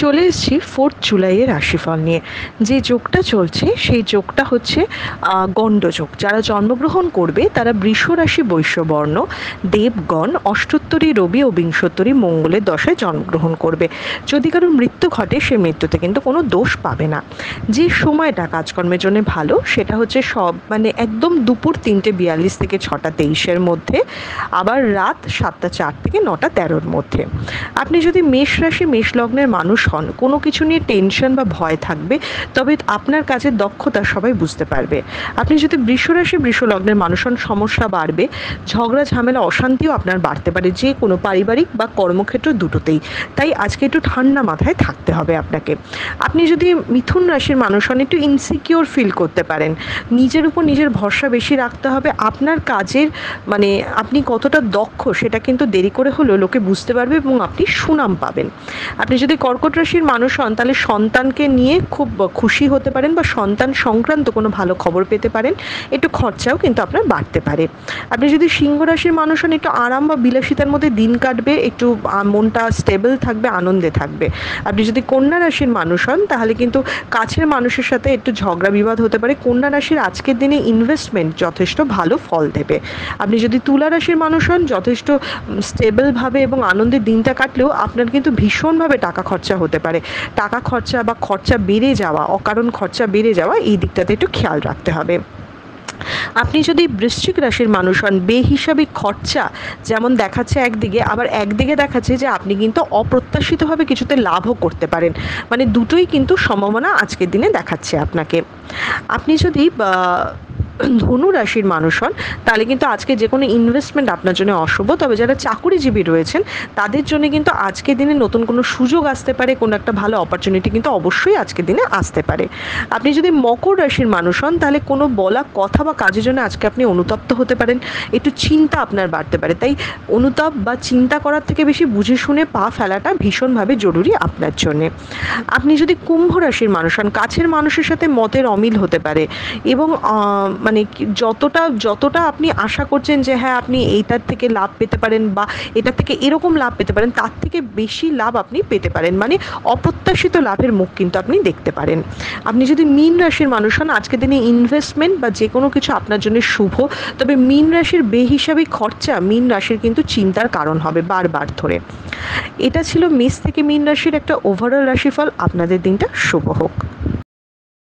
চলে এসেছি 4 জুলাইয়ের রাশিফল নিয়ে। যে যোগটা চলছে সেই যোগটা হচ্ছে গণ্ডযোগ। যারা জন্মগ্রহণ করবে তারা বৃষ রাশি বৈশ্যবর্ণ, দেবগণ, অষ্টোত্তরী রবি ও বিংশোত্তরী মঙ্গলের দশায় জন্মগ্রহণ করবে। যদি কারোর মৃত্যু ঘটে সে মৃত্যুতে কিন্তু কোনো দোষ পাবে না। যে সময়টা কাজকর্মের জন্য ভালো সেটা হচ্ছে একদম দুপুর 3:42 থেকে 6:23 মধ্যে, আবার রাত 7:04 থেকে 9:13 মধ্যে। আপনি যদি মেষ রাশি মেষ লগ্নের মানুষ হন, কোনো কিছু নিয়ে টেনশন বা ভয় থাকবে, তবে আপনার কাজের দক্ষতা সবাই বুঝতে পারবে। আপনি যদি বৃষ রাশি বৃষ লগ্নের মানুষ হন, সমস্যা বাড়বে, ঝগড়া ঝামেলা অশান্তিও আপনার বাড়তে পারে, যে কোনো পারিবারিক বা কর্মক্ষেত্র দুটোতেই। তাই আজকে একটু ঠান্ডা মাথায় থাকতে হবে আপনাকে। আপনি যদি মিথুন রাশির মানুষ হন, একটু ইনসিকিওর ফিল করতে পারেন, নিজের উপর নিজের ভরসা বেশি রাখতে হবে। আপনার কাজের আপনি কতটা দক্ষ সেটা কিন্তু দেরি করে হলেও লোকে বুঝতে পারবে এবং আপনি সুনাম পাবেন। আপনি যদি কর্কট রাশির মানুষ হন তাহলে সন্তানকে নিয়ে খুব খুশি হতে পারেন বা সন্তান সংক্রান্ত কোনো ভালো খবর পেতে পারেন। একটু খরচাও কিন্তু আপনার বাড়তে পারে। আপনি যদি সিংহ রাশির মানুষ হন, একটু আরাম বা বিলাসিতার মধ্যে দিন কাটবে, একটু মনটা স্টেবল থাকবে, আনন্দে থাকবে। আপনি যদি কন্যা রাশির মানুষ হন তাহলে কিন্তু কাছের মানুষের সাথে একটু ঝগড়া বিবাদ হতে পারে। কন্যা রাশির আজকের দিনে ইনভেস্টমেন্ট যথেষ্ট ভালো ফল দেবে। আপনি যদি তুলা রাশির মানুষ হন, যথেষ্ট স্টেবলভাবে এবং আনন্দের দিনটা কাটলেও আপনার কিন্তু ভীষণভাবে টাকা খরচা হতে পারে। টাকা খরচা বা খরচা বেড়ে যাওয়া, অকারণ খরচা বেড়ে যাওয়া, এই দিকটাতে একটু খেয়াল রাখতে হবে। আপনি যদি বৃশ্চিক রাশির মানুষ হন, বেহিসাবি খরচা যেমন দেখাচ্ছে একদিকে, আবার একদিকে দেখাচ্ছে যে আপনি কিন্তু অপ্রত্যাশিতভাবে কিছুতে লাভও করতে পারেন। দুটোই কিন্তু সম্ভাবনা আজকের দিনে দেখাচ্ছে আপনাকে। আপনি যদি ধনু রাশির মানুষ হন তাহলে কিন্তু আজকে যে কোনো ইনভেস্টমেন্ট আপনার জন্য অশুভ, তবে যারা চাকুরিজীবী রয়েছেন তাদের জন্য কিন্তু আজকের দিনে নতুন কোনো সুযোগ আসতে পারে, কোনো একটা ভালো অপরচুনিটি কিন্তু অবশ্যই আজকের দিনে আসতে পারে। আপনি যদি মকর রাশির মানুষ হন তাহলে কোনো বলা কথা বা কাজের জন্য আজকে আপনি অনুতপ্ত হতে পারেন, একটু চিন্তা আপনার বাড়তে পারে। তাই অনুতাপ বা চিন্তা করার থেকে বেশি বুঝে শুনে পা ফেলাটা ভীষণভাবে জরুরি আপনার জন্যে। আপনি যদি কুম্ভ রাশির মানুষ হন, কাছের মানুষের সাথে মতের অমিল হতে পারে এবং যতটা আপনি আশা করছেন যে হ্যাঁ আপনি এইটার থেকে লাভ পেতে পারেন বা এটার থেকে এরকম লাভ পেতে পারেন, তার থেকে বেশি লাভ আপনি পেতে পারেন। অপ্রত্যাশিত লাভের মুখ কিন্তু আপনি দেখতে পারেন। আপনি যদি মীন রাশির মানুষ হন, আজকের দিনে ইনভেস্টমেন্ট বা যে কোনো কিছু আপনার জন্য শুভ, তবে মীন রাশির বেহিসাবি খরচা মীন রাশির কিন্তু চিন্তার কারণ হবে বারবার ধরে। এটা ছিল মেষ থেকে মীন রাশির একটা ওভারঅল রাশিফল। আপনাদের দিনটা শুভ হোক।